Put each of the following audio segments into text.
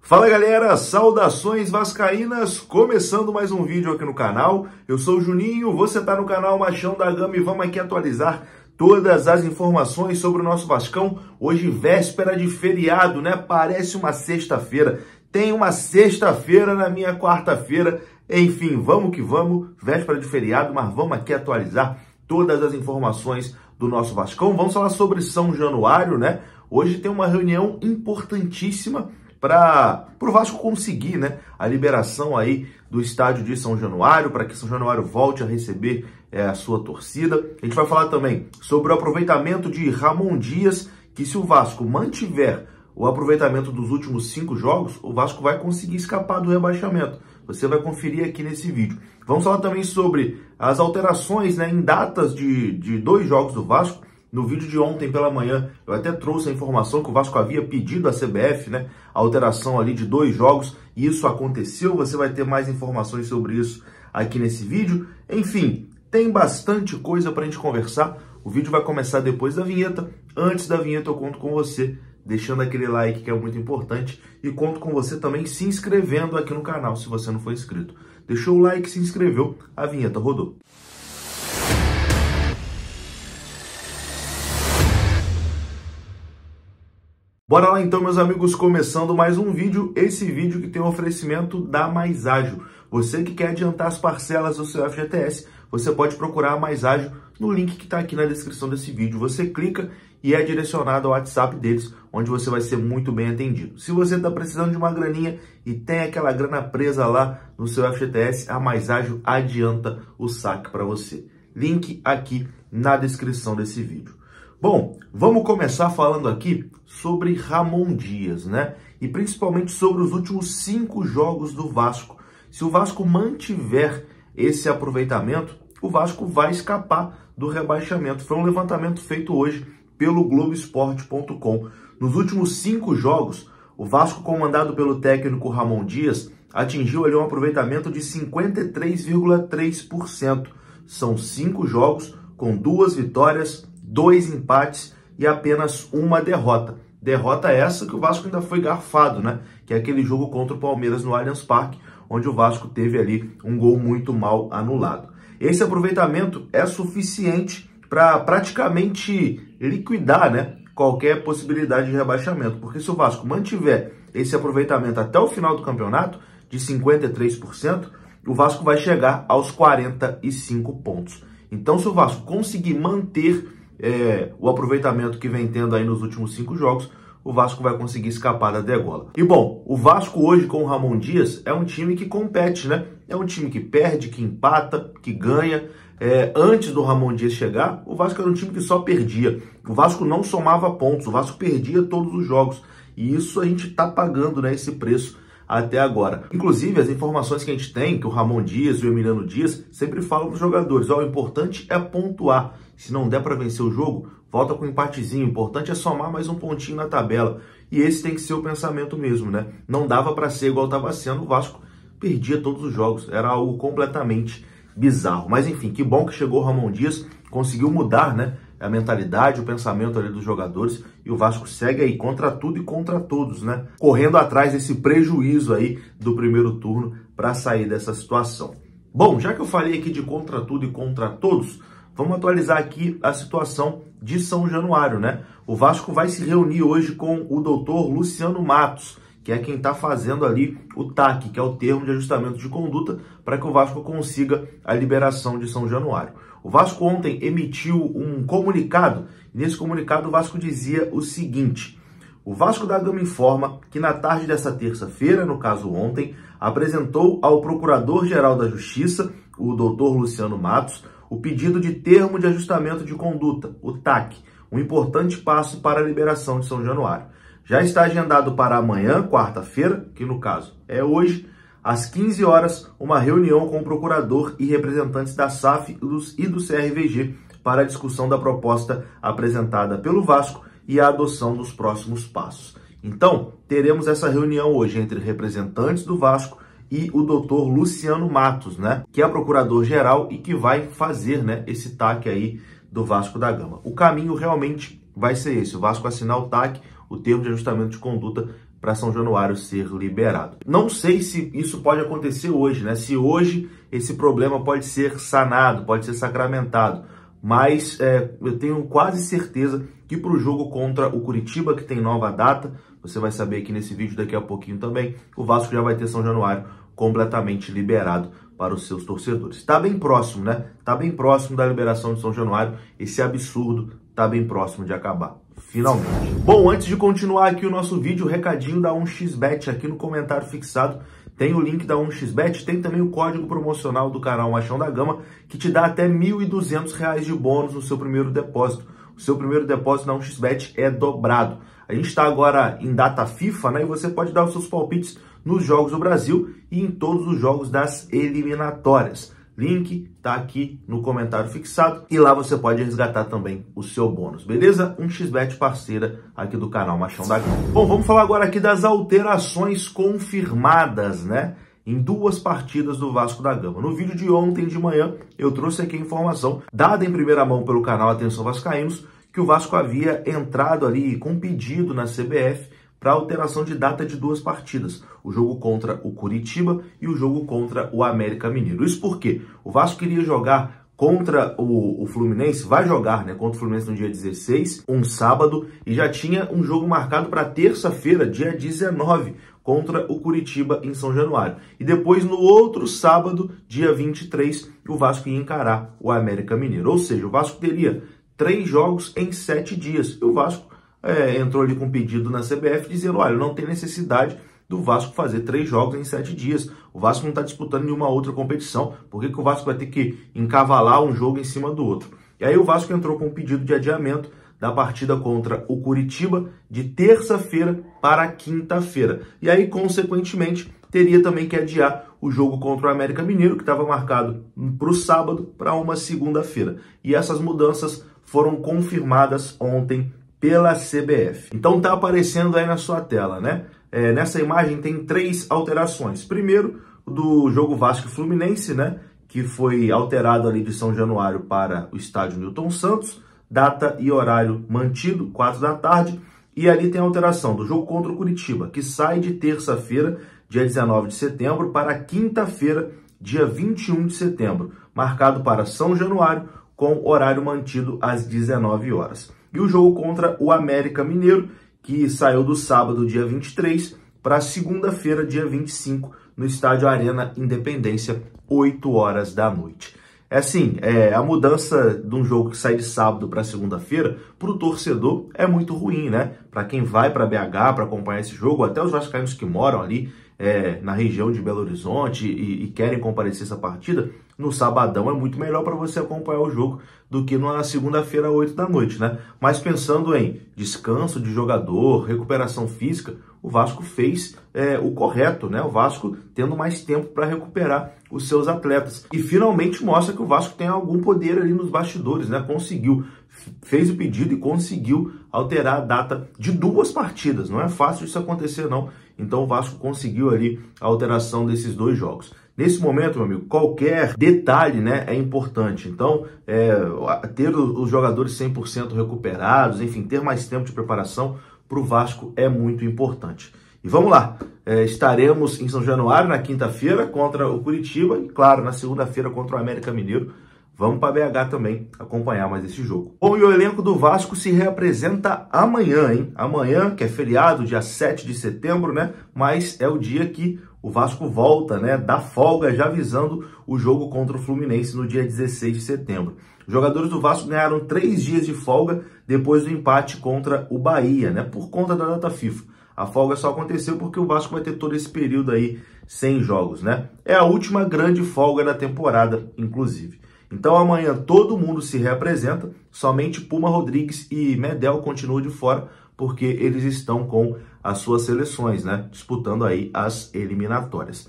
Fala galera, saudações vascaínas, começando mais um vídeo aqui no canal. Eu sou o Juninho, você tá no canal Machão da Gama e vamos aqui atualizar todas as informações sobre o nosso Vascão. Hoje véspera de feriado, né? Parece uma sexta-feira, tem uma sexta-feira na minha quarta-feira. Enfim, vamos que vamos, véspera de feriado, mas vamos aqui atualizar todas as informações do nosso Vascão. Vamos falar sobre São Januário, né? Hoje tem uma reunião importantíssima para o Vasco conseguir, né, a liberação aí do estádio de São Januário, para que São Januário volte a receber a sua torcida. A gente vai falar também sobre o aproveitamento de Ramon Dias, que se o Vasco mantiver o aproveitamento dos últimos 5 jogos, o Vasco vai conseguir escapar do rebaixamento. Você vai conferir aqui nesse vídeo. Vamos falar também sobre as alterações, né, em datas de 2 jogos do Vasco. No vídeo de ontem pela manhã, eu até trouxe a informação que o Vasco havia pedido à CBF, né, a alteração ali de 2 jogos, e isso aconteceu. Você vai ter mais informações sobre isso aqui nesse vídeo. Enfim, tem bastante coisa para a gente conversar. O vídeo vai começar depois da vinheta. Antes da vinheta eu conto com você deixando aquele like, que é muito importante, e conto com você também se inscrevendo aqui no canal, se você não for inscrito. Deixou o like, se inscreveu, a vinheta rodou. Bora lá então, meus amigos, começando mais um vídeo. Esse vídeo que tem um oferecimento da Mais Ágil. Você que quer adiantar as parcelas do seu FGTS, você pode procurar a Mais Ágil no link que está aqui na descrição desse vídeo. Você clica e é direcionado ao WhatsApp deles, onde você vai ser muito bem atendido. Se você está precisando de uma graninha e tem aquela grana presa lá no seu FGTS, a Mais Ágil adianta o saque para você. Link aqui na descrição desse vídeo. Bom, vamos começar falando aqui sobre Ramon Dias, né? E principalmente sobre os últimos 5 jogos do Vasco. Se o Vasco mantiver esse aproveitamento, o Vasco vai escapar do rebaixamento. Foi um levantamento feito hoje pelo Globoesporte.com. Nos últimos 5 jogos, o Vasco, comandado pelo técnico Ramon Dias, atingiu ali um aproveitamento de 53,3%. São 5 jogos com 2 vitórias, 2 empates e apenas 1 derrota. Derrota essa que o Vasco ainda foi garfado, né? Que é aquele jogo contra o Palmeiras no Allianz Parque, onde o Vasco teve ali um gol muito mal anulado. Esse aproveitamento é suficiente para praticamente liquidar, né, qualquer possibilidade de rebaixamento, porque se o Vasco mantiver esse aproveitamento até o final do campeonato, de 53%, o Vasco vai chegar aos 45 pontos. Então, se o Vasco conseguir manter o aproveitamento que vem tendo aí nos últimos 5 jogos, o Vasco vai conseguir escapar da degola. E bom, o Vasco hoje com o Ramon Dias é um time que compete, né? É um time que perde, que empata, que ganha. Antes do Ramon Dias chegar, o Vasco era um time que só perdia. O Vasco não somava pontos, o Vasco perdia todos os jogos. E isso a gente tá pagando, né, esse preço até agora. Inclusive, as informações que a gente tem, que o Ramon Dias e o Emiliano Dias sempre falam para os jogadores, o importante é pontuar. Se não der para vencer o jogo, volta com um empatezinho. O importante é somar mais um pontinho na tabela. E esse tem que ser o pensamento mesmo, né? Não dava para ser igual estava sendo. O Vasco perdia todos os jogos. Era algo completamente bizarro. Mas enfim, que bom que chegou o Ramon Dias, conseguiu mudar, né, a mentalidade, o pensamento ali dos jogadores, e o Vasco segue aí contra tudo e contra todos, né? Correndo atrás desse prejuízo aí do primeiro turno para sair dessa situação. Bom, já que eu falei aqui de contra tudo e contra todos, vamos atualizar aqui a situação de São Januário, né? O Vasco vai se reunir hoje com o doutor Luciano Matos, que é quem está fazendo ali o TAC, que é o termo de ajustamento de conduta, para que o Vasco consiga a liberação de São Januário. O Vasco ontem emitiu um comunicado, e nesse comunicado o Vasco dizia o seguinte: o Vasco da Gama informa que na tarde dessa terça-feira, no caso ontem, apresentou ao Procurador-Geral da Justiça, o doutor Luciano Matos, o pedido de termo de ajustamento de conduta, o TAC, um importante passo para a liberação de São Januário. Já está agendado para amanhã, quarta-feira, que no caso é hoje, às 15 horas, uma reunião com o procurador e representantes da SAF e do CRVG para a discussão da proposta apresentada pelo Vasco e a adoção dos próximos passos. Então, teremos essa reunião hoje entre representantes do Vasco e o doutor Luciano Matos, né, que é procurador-geral e que vai fazer, né, esse TAC aí do Vasco da Gama. O caminho realmente vai ser esse: o Vasco assinar o TAC, o termo de ajustamento de conduta, para São Januário ser liberado. Não sei se isso pode acontecer hoje, né? Se hoje esse problema pode ser sanado, pode ser sacramentado, mas eu tenho quase certeza que para o jogo contra o Curitiba, que tem nova data, você vai saber aqui nesse vídeo daqui a pouquinho também, o Vasco já vai ter São Januário completamente liberado para os seus torcedores. Está bem próximo, né? Está bem próximo da liberação de São Januário. Esse absurdo está bem próximo de acabar. Finalmente. Bom, antes de continuar aqui o nosso vídeo, o recadinho da 1xBet aqui no comentário fixado. Tem o link da 1xBet, tem também o código promocional do canal Machão da Gama, que te dá até R$ 1.200 de bônus no seu primeiro depósito. O seu primeiro depósito na 1xBet é dobrado. A gente está agora em data FIFA, né? E você pode dar os seus palpites nos jogos do Brasil e em todos os jogos das eliminatórias. Link tá aqui no comentário fixado e lá você pode resgatar também o seu bônus, beleza? 1xBet parceira aqui do canal Machão da Gama. Bom, vamos falar agora aqui das alterações confirmadas, né? Em duas partidas do Vasco da Gama. No vídeo de ontem de manhã, eu trouxe aqui a informação dada em primeira mão pelo canal Atenção Vascaínos, que o Vasco havia entrado ali com pedido na CBF para alteração de data de duas partidas, o jogo contra o Curitiba e o jogo contra o América Mineiro. Isso porque o Vasco queria jogar contra o Fluminense, vai jogar, né, contra o Fluminense no dia 16, um sábado, e já tinha um jogo marcado para terça-feira, dia 19, contra o Curitiba em São Januário. E depois, no outro sábado, dia 23, o Vasco ia encarar o América Mineiro. Ou seja, o Vasco teria 3 jogos em 7 dias. E o Vasco entrou ali com um pedido na CBF dizendo, olha, não tem necessidade do Vasco fazer 3 jogos em 7 dias. O Vasco não está disputando nenhuma outra competição. Por que o Vasco vai ter que encavalar um jogo em cima do outro? E aí o Vasco entrou com um pedido de adiamento da partida contra o Curitiba de terça-feira para quinta-feira. E aí, consequentemente, teria também que adiar o jogo contra o América Mineiro, que estava marcado para o sábado, para uma segunda-feira. E essas mudanças foram confirmadas ontem pela CBF. Então tá aparecendo aí na sua tela, né? Nessa imagem tem 3 alterações. Primeiro, do jogo Vasco e Fluminense, né? Que foi alterado ali de São Januário para o estádio Newton Santos. Data e horário mantido, 4 da tarde. E ali tem a alteração do jogo contra o Curitiba, que sai de terça-feira, dia 19 de setembro, para quinta-feira, dia 21 de setembro. Marcado para São Januário, com horário mantido às 19 horas. E o jogo contra o América Mineiro, que saiu do sábado, dia 23, para segunda-feira, dia 25, no estádio Arena Independência, 8 horas da noite. A mudança de um jogo que sai de sábado para segunda-feira, para o torcedor, é muito ruim, né? Para quem vai para BH para acompanhar esse jogo, até os vascaínos que moram ali na região de Belo Horizonte e querem comparecer essa partida, no sabadão é muito melhor para você acompanhar o jogo do que na segunda-feira, 8 da noite, né? Mas pensando em descanso de jogador, recuperação física, o Vasco fez o correto, né? O Vasco tendo mais tempo para recuperar os seus atletas. E finalmente mostra que o Vasco tem algum poder ali nos bastidores, né? Fez o pedido e conseguiu alterar a data de 2 partidas. Não é fácil isso acontecer, não. Então o Vasco conseguiu ali a alteração desses 2 jogos. Nesse momento, meu amigo, qualquer detalhe, né, é importante. Então, ter os jogadores 100% recuperados, enfim, ter mais tempo de preparação para o Vasco é muito importante. E vamos lá, estaremos em São Januário na quinta-feira contra o Curitiba e, claro, na segunda-feira contra o América Mineiro. Vamos para BH também acompanhar mais esse jogo. Bom, e o elenco do Vasco se reapresenta amanhã, hein? Amanhã, que é feriado, dia 7 de setembro, né? Mas é o dia que o Vasco volta, né? Dá folga já visando o jogo contra o Fluminense no dia 16 de setembro. Os jogadores do Vasco ganharam 3 dias de folga depois do empate contra o Bahia, né? Por conta da data FIFA. A folga só aconteceu porque o Vasco vai ter todo esse período aí sem jogos, né? É a última grande folga da temporada, inclusive. Então amanhã todo mundo se reapresenta, somente Puma Rodrigues e Medel continuam de fora, porque eles estão com as suas seleções, né? Disputando aí as eliminatórias.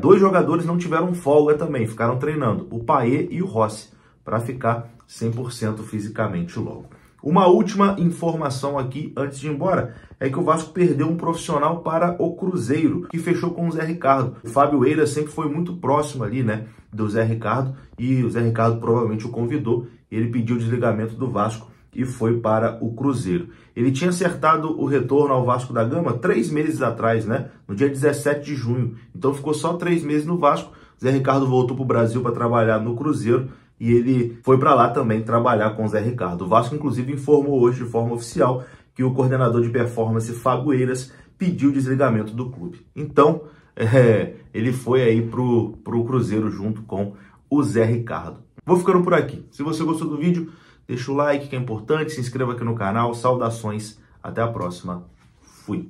2 jogadores não tiveram folga também, ficaram treinando, o Paê e o Rossi, para ficar 100% fisicamente logo. Uma última informação aqui, antes de ir embora, é que o Vasco perdeu um profissional para o Cruzeiro, que fechou com o Zé Ricardo. O Fábio Eira sempre foi muito próximo ali, né, do Zé Ricardo, e o Zé Ricardo provavelmente o convidou, e ele pediu o desligamento do Vasco e foi para o Cruzeiro. Ele tinha acertado o retorno ao Vasco da Gama 3 meses atrás, né? No dia 17 de junho. Então ficou só 3 meses no Vasco. Zé Ricardo voltou para o Brasil para trabalhar no Cruzeiro e ele foi para lá também trabalhar com o Zé Ricardo. O Vasco, inclusive, informou hoje de forma oficial que o coordenador de performance, Fábio Eiras, pediu o desligamento do clube. Então, ele foi aí pro Cruzeiro junto com o Zé Ricardo. Vou ficando por aqui. Se você gostou do vídeo, deixa o like que é importante, se inscreva aqui no canal. Saudações, até a próxima. Fui!